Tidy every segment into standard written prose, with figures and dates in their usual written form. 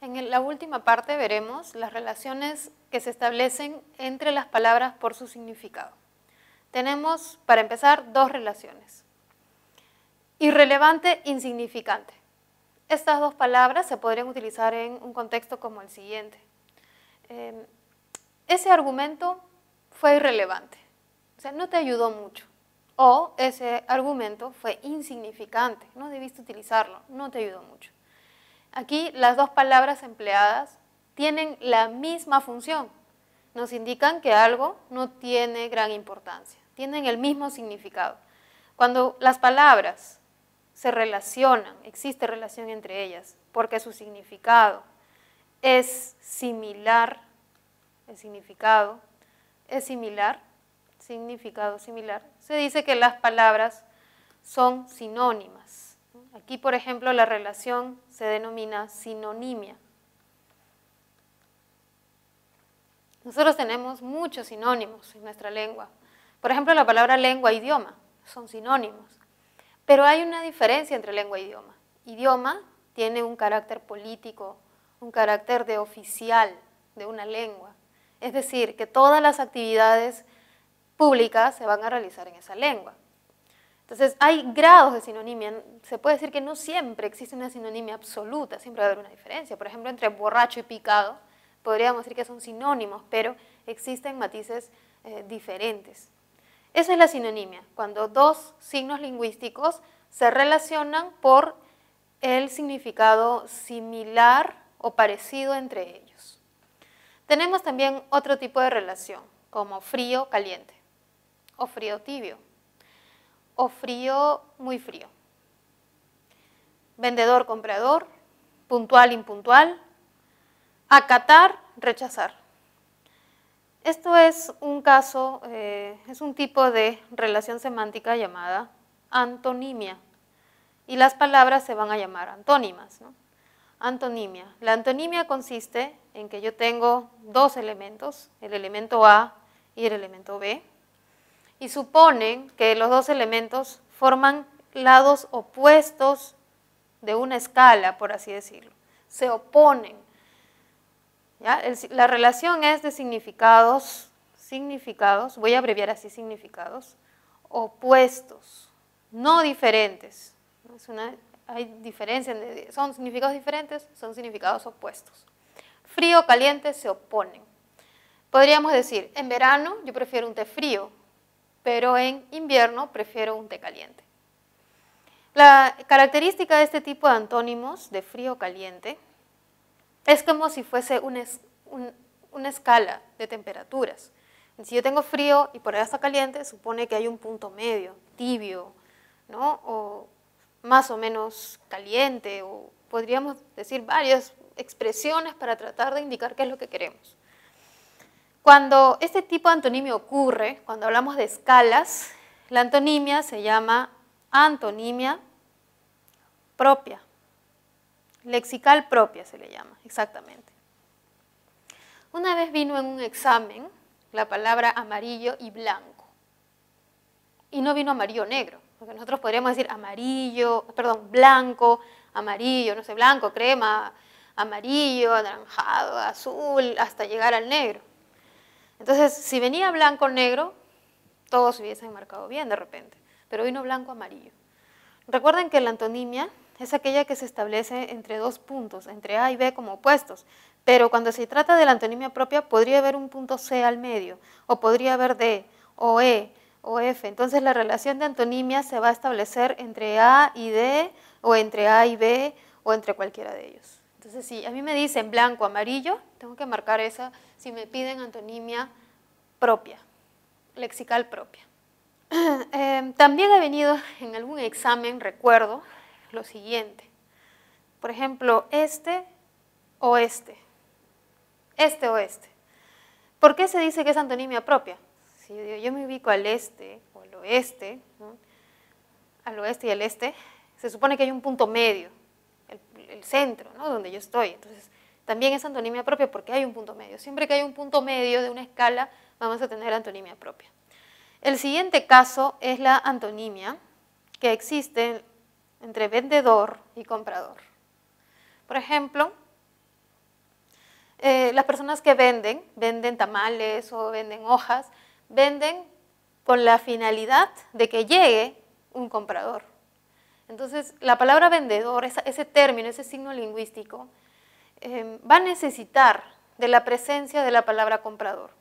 La última parte veremos las relaciones que se establecen entre las palabras por su significado. Tenemos, para empezar, dos relaciones. Irrelevante, insignificante. Estas dos palabras se podrían utilizar en un contexto como el siguiente. Ese argumento fue irrelevante, o sea, no te ayudó mucho. O ese argumento fue insignificante, no debiste utilizarlo, no te ayudó mucho. Aquí las dos palabras empleadas tienen la misma función. Nos indican que algo no tiene gran importancia, tienen el mismo significado. Cuando las palabras se relacionan, existe relación entre ellas, porque su significado es similar, el significado es similar, significado similar, se dice que las palabras son sinónimas. Aquí, por ejemplo, la relación se denomina sinonimia. Nosotros tenemos muchos sinónimos en nuestra lengua. Por ejemplo, la palabra lengua e idioma son sinónimos. Pero hay una diferencia entre lengua e idioma. Idioma tiene un carácter político, un carácter de oficial de una lengua. Es decir, que todas las actividades públicas se van a realizar en esa lengua. Entonces, hay grados de sinonimia. Se puede decir que no siempre existe una sinonimia absoluta, siempre va a haber una diferencia. Por ejemplo, entre borracho y picado, podríamos decir que son sinónimos, pero existen matices diferentes. Esa es la sinonimia, cuando dos signos lingüísticos se relacionan por el significado similar o parecido entre ellos. Tenemos también otro tipo de relación, como frío-caliente, o frío-tibio, o frío muy frío. Vendedor-comprador, puntual-impuntual, acatar, rechazar. Esto es un caso, es un tipo de relación semántica llamada antonimia. Y las palabras se van a llamar antónimas, ¿no? Antonimia. La antonimia consiste en que yo tengo dos elementos, el elemento A y el elemento B, y suponen que los dos elementos forman lados opuestos de una escala, por así decirlo. Se oponen. ¿Ya? La relación es de significados, voy a abreviar así significados, opuestos, no diferentes. Hay diferencia, son significados diferentes, son significados opuestos. Frío, caliente, se oponen. Podríamos decir, en verano yo prefiero un té frío, pero en invierno prefiero un té caliente. La característica de este tipo de antónimos, de frío-caliente, es como si fuese una escala de temperaturas. Si yo tengo frío y por allá está caliente, supone que hay un punto medio, tibio, ¿no? O más o menos caliente, o podríamos decir varias expresiones para tratar de indicar qué es lo que queremos. Cuando este tipo de antonimia ocurre, cuando hablamos de escalas, la antonimia se llama antonimia propia. Lexical propia se le llama, exactamente. Una vez vino en un examen la palabra amarillo y blanco. Y no vino amarillo negro, porque nosotros podríamos decir blanco, amarillo, no sé, blanco, crema, amarillo, anaranjado, azul, hasta llegar al negro. Entonces, si venía blanco, negro, todos hubiesen marcado bien de repente, pero vino blanco, amarillo. Recuerden que la antonimia es aquella que se establece entre dos puntos, entre A y B como opuestos, pero cuando se trata de la antonimia propia podría haber un punto C al medio, o podría haber D, o E, o F. Entonces la relación de antonimia se va a establecer entre A y D, o entre A y B, o entre cualquiera de ellos. Entonces si a mí me dicen blanco, amarillo, tengo que marcar esa si me piden antonimia propia, lexical propia. También he venido en algún examen, recuerdo, lo siguiente. Por ejemplo, oeste. Este-oeste. ¿Por qué se dice que es antonimia propia? Si yo me ubico al este o al oeste, ¿no? Al oeste y al este, se supone que hay un punto medio, el centro, ¿no? Donde yo estoy. Entonces, también es antonimia propia porque hay un punto medio. Siempre que hay un punto medio de una escala, vamos a tener antonimia propia. El siguiente caso es la antonimia que existe entre vendedor y comprador. Por ejemplo, Las personas que venden tamales o venden hojas, venden con la finalidad de que llegue un comprador. Entonces, la palabra vendedor, ese término, ese signo lingüístico, va a necesitar de la presencia de la palabra comprador.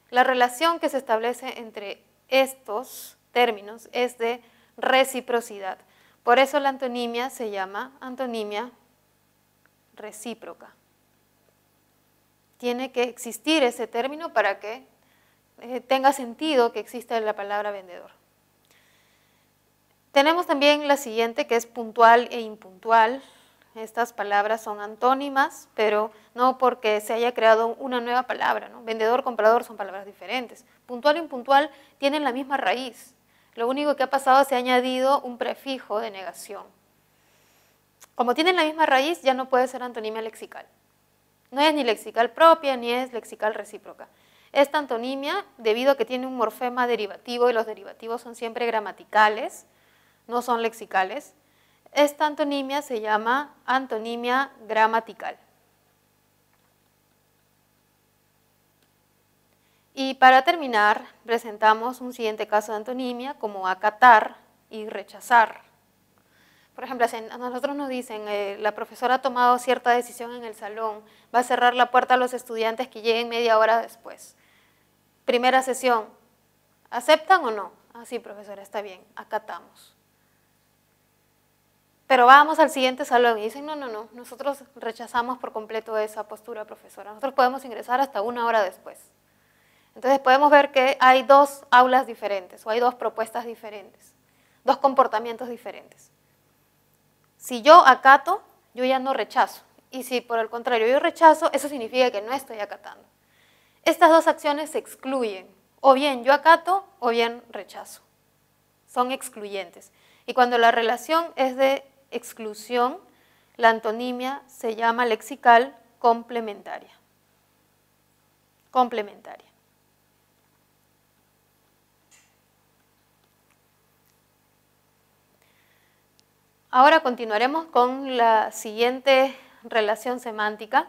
La relación que se establece entre estos términos es de reciprocidad. Por eso la antonimia se llama antonimia recíproca. Tiene que existir ese término para que tenga sentido que exista la palabra vendedor. Tenemos también la siguiente, que es puntual e impuntual. Estas palabras son antónimas, pero no porque se haya creado una nueva palabra, ¿no? Vendedor, comprador son palabras diferentes. Puntual e impuntual tienen la misma raíz. Lo único que ha pasado es que se ha añadido un prefijo de negación. Como tienen la misma raíz, ya no puede ser antonimia lexical. No es ni lexical propia, ni es lexical recíproca. Esta antonimia, debido a que tiene un morfema derivativo, y los derivativos son siempre gramaticales, no son lexicales, esta antonimia se llama antonimia gramatical. Y para terminar, presentamos un siguiente caso de antonimia como acatar y rechazar. Por ejemplo, a nosotros nos dicen, la profesora ha tomado cierta decisión en el salón, va a cerrar la puerta a los estudiantes que lleguen media hora después. Primera sesión, ¿aceptan o no? Ah, sí, profesora, está bien, acatamos. Pero vamos al siguiente salón y dicen, no, nosotros rechazamos por completo esa postura, profesora. Nosotros podemos ingresar hasta una hora después. Entonces podemos ver que hay dos aulas diferentes o hay dos propuestas diferentes, dos comportamientos diferentes. Si yo acato, yo ya no rechazo. Y si por el contrario yo rechazo, eso significa que no estoy acatando. Estas dos acciones se excluyen. O bien yo acato o bien rechazo. Son excluyentes. Y cuando la relación es de exclusión, la antonimia se llama lexical complementaria. Complementaria. Ahora continuaremos con la siguiente relación semántica.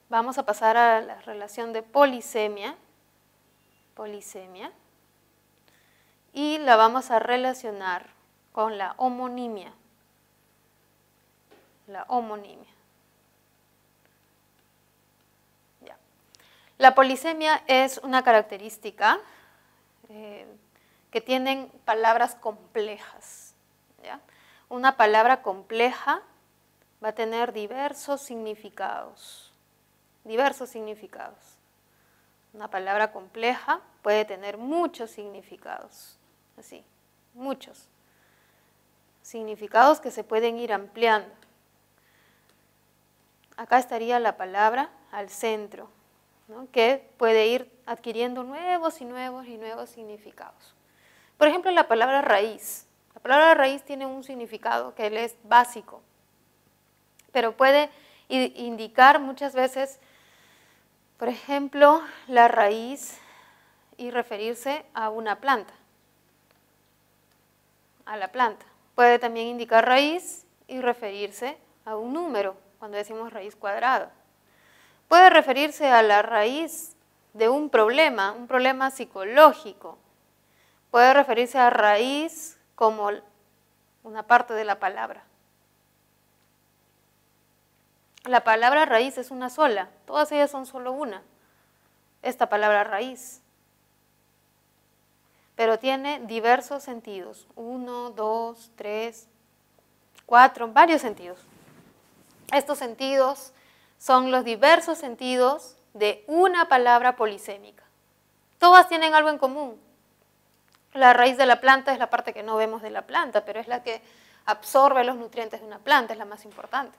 Vamos a pasar a la relación de polisemia. Polisemia. Y la vamos a relacionar con la homonimia. La homonimia. Ya. La polisemia es una característica que tienen palabras complejas. ¿Ya? Una palabra compleja va a tener diversos significados. Diversos significados. Una palabra compleja puede tener muchos significados. Así, muchos significados que se pueden ir ampliando. Acá estaría la palabra al centro, ¿no? Que puede ir adquiriendo nuevos y nuevos y nuevos significados. Por ejemplo, la palabra raíz. La palabra raíz tiene un significado que es básico, pero puede indicar muchas veces, por ejemplo, la raíz y referirse a una planta, a la planta. Puede también indicar raíz y referirse a un número, cuando decimos raíz cuadrada. Puede referirse a la raíz de un problema psicológico. Puede referirse a raíz como una parte de la palabra. La palabra raíz es una sola, todas ellas son solo una, esta palabra raíz. Pero tiene diversos sentidos, 1, 2, 3, 4, varios sentidos. Estos sentidos son los diversos sentidos de una palabra polisémica. Todas tienen algo en común. La raíz de la planta es la parte que no vemos de la planta, pero es la que absorbe los nutrientes de una planta, es la más importante.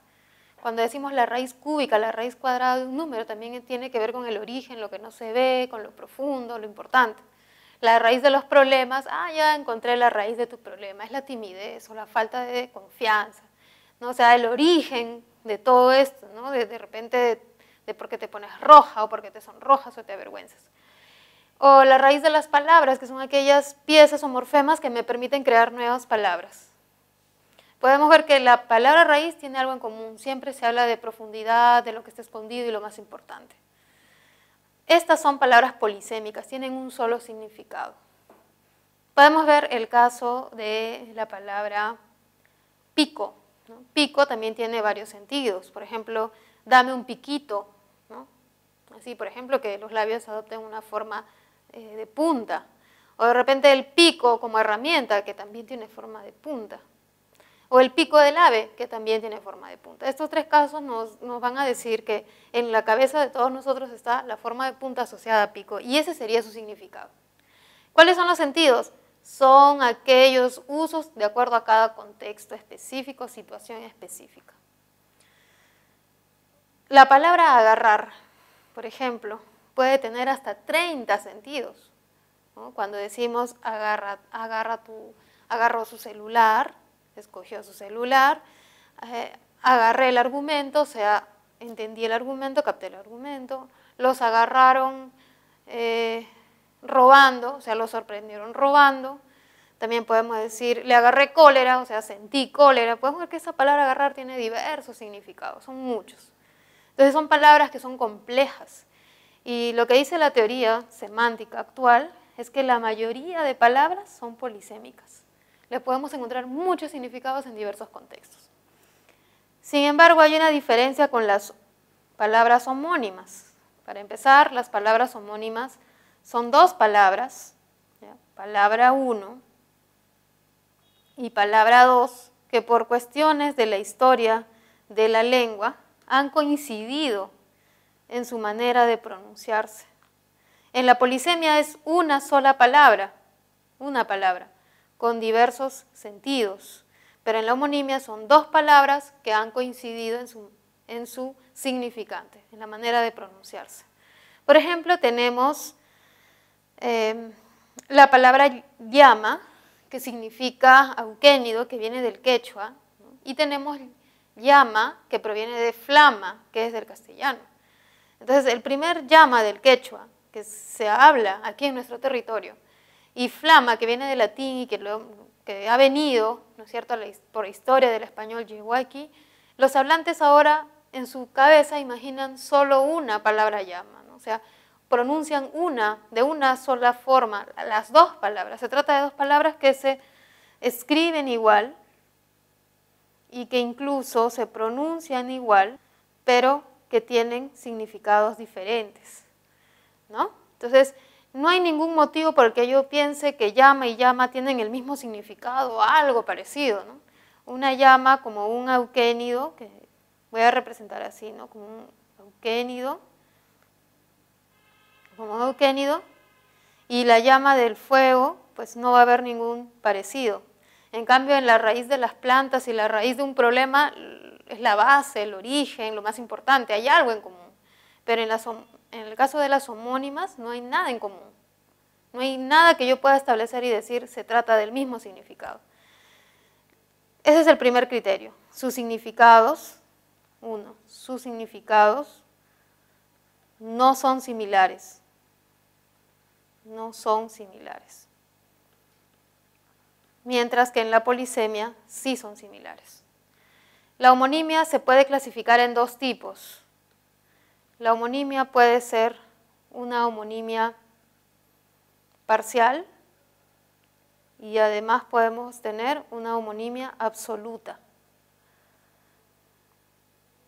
Cuando decimos la raíz cúbica, la raíz cuadrada de un número, también tiene que ver con el origen, lo que no se ve, con lo profundo, lo importante. La raíz de los problemas, ya encontré la raíz de tu problema, es la timidez o la falta de confianza, ¿no? O sea, el origen de todo esto, ¿no? De repente de por qué te pones roja o por qué te sonrojas o te avergüenzas. O la raíz de las palabras, que son aquellas piezas o morfemas que me permiten crear nuevas palabras. podemos ver que la palabra raíz tiene algo en común. Siempre se habla de profundidad, de lo que está escondido y lo más importante. Estas son palabras polisémicas, tienen un solo significado. Podemos ver el caso de la palabra pico, ¿no? Pico también tiene varios sentidos. Por ejemplo, dame un piquito, ¿no? Así, por ejemplo, que los labios adopten una forma de punta. O de repente el pico como herramienta, que también tiene forma de punta. O el pico del ave, que también tiene forma de punta. Estos tres casos nos van a decir que en la cabeza de todos nosotros está la forma de punta asociada a pico, y ese sería su significado. ¿Cuáles son los sentidos? Son aquellos usos de acuerdo a cada contexto específico, situación específica. La palabra agarrar, por ejemplo, puede tener hasta 30 sentidos, ¿no? Cuando decimos agarró su celular, escogió su celular, agarré el argumento, o sea, entendí el argumento, capté el argumento, los agarraron robando, o sea, los sorprendieron robando. También podemos decir, le agarré cólera, o sea, sentí cólera. Podemos ver que esa palabra agarrar tiene diversos significados, son muchos. Entonces son palabras que son complejas. Y lo que dice la teoría semántica actual es que la mayoría de palabras son polisémicas. Le podemos encontrar muchos significados en diversos contextos. Sin embargo, hay una diferencia con las palabras homónimas. Para empezar, las palabras homónimas son dos palabras, ¿ya? Palabra 1 y palabra 2, que por cuestiones de la historia de la lengua han coincidido en su manera de pronunciarse. En la polisemia es una sola palabra, con diversos sentidos, pero en la homonimia son dos palabras que han coincidido en su significante, en la manera de pronunciarse. Por ejemplo, tenemos la palabra llama, que significa auquénido, que viene del quechua, ¿no? Y tenemos llama, que proviene de flama, que es del castellano. Entonces, el primer llama del quechua, que se habla aquí en nuestro territorio, y flama, que viene del latín y que ha venido, ¿no es cierto?, por historia del español, llegó aquí, los hablantes ahora en su cabeza imaginan solo una palabra llama, ¿no? O sea, pronuncian de una sola forma las dos palabras. Se trata de dos palabras que se escriben igual y que incluso se pronuncian igual, pero que tienen significados diferentes, ¿no? Entonces, no hay ningún motivo por el que yo piense que llama y llama tienen el mismo significado o algo parecido, ¿no? Una llama como un auquénido, que voy a representar así, ¿no? Como un auquénido, y la llama del fuego, pues no va a haber ningún parecido. En cambio, en la raíz de las plantas y la raíz de un problema es la base, el origen, lo más importante, hay algo en común. Pero en el caso de las homónimas no hay nada en común. No hay nada que yo pueda establecer y decir se trata del mismo significado. Ese es el primer criterio. Sus significados, sus significados no son similares. No son similares. Mientras que en la polisemia sí son similares. La homonimia se puede clasificar en dos tipos. La homonimia puede ser una homonimia parcial y además podemos tener una homonimia absoluta.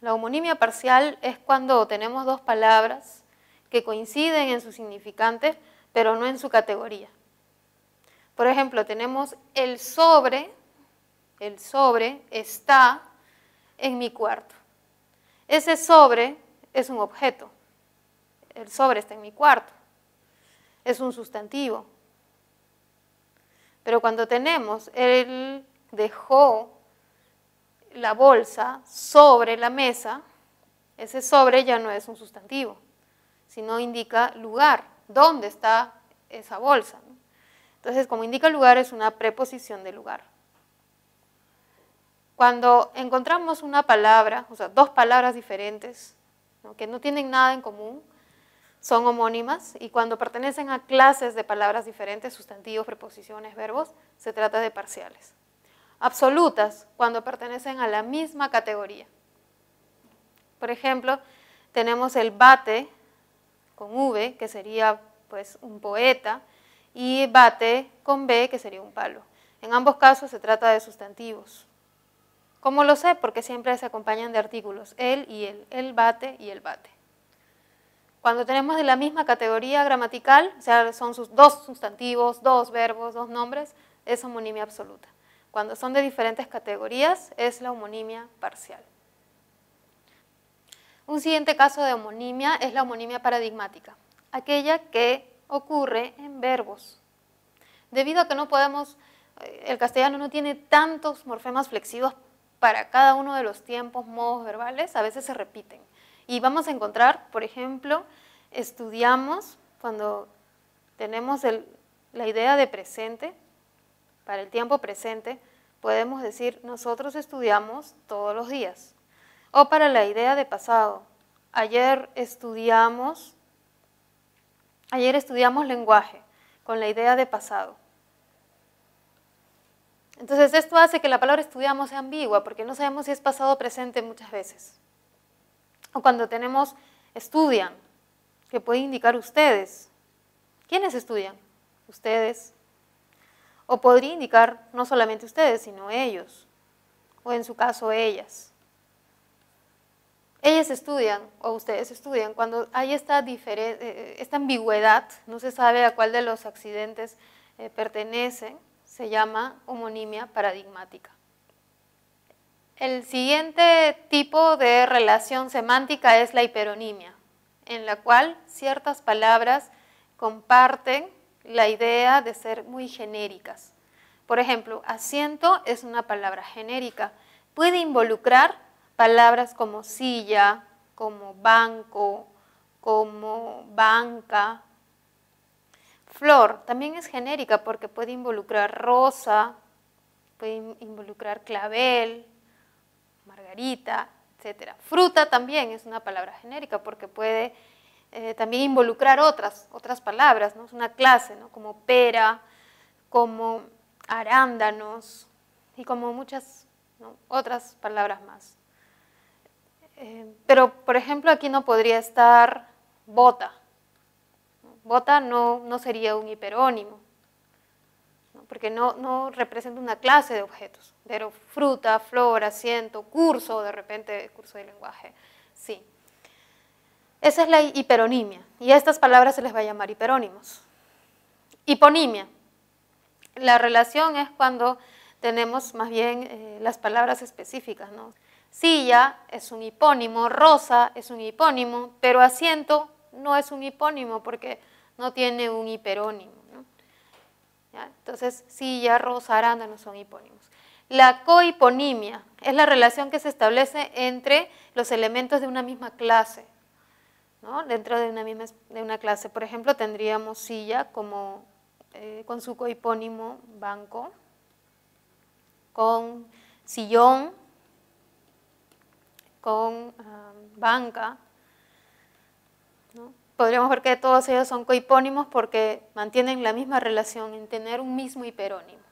La homonimia parcial es cuando tenemos dos palabras que coinciden en sus significantes, pero no en su categoría. Por ejemplo, tenemos el sobre está en mi cuarto. Ese sobre es un objeto. El sobre está en mi cuarto. Es un sustantivo. Pero cuando tenemos él dejó la bolsa sobre la mesa, ese sobre ya no es un sustantivo, sino indica lugar, dónde está esa bolsa, ¿no? Entonces, como indica lugar, es una preposición de lugar. Cuando encontramos una palabra, o sea, dos palabras diferentes, ¿no?, que no tienen nada en común, son homónimas, y cuando pertenecen a clases de palabras diferentes, sustantivos, preposiciones, verbos, se trata de parciales. absolutas cuando pertenecen a la misma categoría. Por ejemplo, tenemos el bate con V, que sería pues un poeta, y bate con B, que sería un palo. En ambos casos se trata de sustantivos. ¿Cómo lo sé? Porque siempre se acompañan de artículos, él y el bate y el bate. Cuando tenemos de la misma categoría gramatical, o sea, son sus dos sustantivos, dos verbos, dos nombres, es homonimia absoluta. Cuando son de diferentes categorías, es la homonimia parcial. Un siguiente caso de homonimia es la homonimia paradigmática, aquella que ocurre en verbos. Debido a que no podemos, el castellano no tiene tantos morfemas flexivos para cada uno de los tiempos, modos verbales, a veces se repiten. Y vamos a encontrar, por ejemplo, estudiamos, cuando tenemos la idea de presente, para el tiempo presente, podemos decir, nosotros estudiamos todos los días. O para la idea de pasado, ayer estudiamos lenguaje, con la idea de pasado. Entonces esto hace que la palabra estudiamos sea ambigua, porque no sabemos si es pasado o presente muchas veces. O cuando tenemos estudian, que puede indicar ustedes. ¿Quiénes estudian? Ustedes. O podría indicar no solamente ustedes, sino ellos. O en su caso, ellas. Ellas estudian o ustedes estudian. Cuando hay esta ambigüedad, no se sabe a cuál de los accidentes pertenecen, se llama homonimia paradigmática. El siguiente tipo de relación semántica es la hiperonimia, en la cual ciertas palabras comparten la idea de ser muy genéricas. Por ejemplo, asiento es una palabra genérica. Puede involucrar palabras como silla, como banco, como banca. Flor también es genérica porque puede involucrar rosa, puede involucrar clavel, margarita, etc. Fruta también es una palabra genérica porque puede también involucrar otras palabras, ¿no? Es una clase, ¿no? Como pera, como arándanos y como muchas, ¿no? Otras palabras más. Pero, por ejemplo, aquí no podría estar bota. Bota no sería un hiperónimo, ¿no? Porque no representa una clase de objetos, pero fruta, flor, asiento, curso, de repente curso de lenguaje, sí. Esa es la hiperonimia, y a estas palabras se les va a llamar hiperónimos. Hiponimia. La relación es cuando tenemos más bien las palabras específicas, ¿no? Silla es un hipónimo, rosa es un hipónimo, pero asiento no es un hipónimo porque no tiene un hiperónimo, ¿no? ¿Ya? Entonces, silla, rosa, arándano son hipónimos. La cohiponimia es la relación que se establece entre los elementos de una misma clase, ¿no? Dentro de una clase, por ejemplo, tendríamos silla como con su cohipónimo banco, con sillón, con banca, ¿no? Podríamos ver que todos ellos son cohipónimos porque mantienen la misma relación en tener un mismo hiperónimo.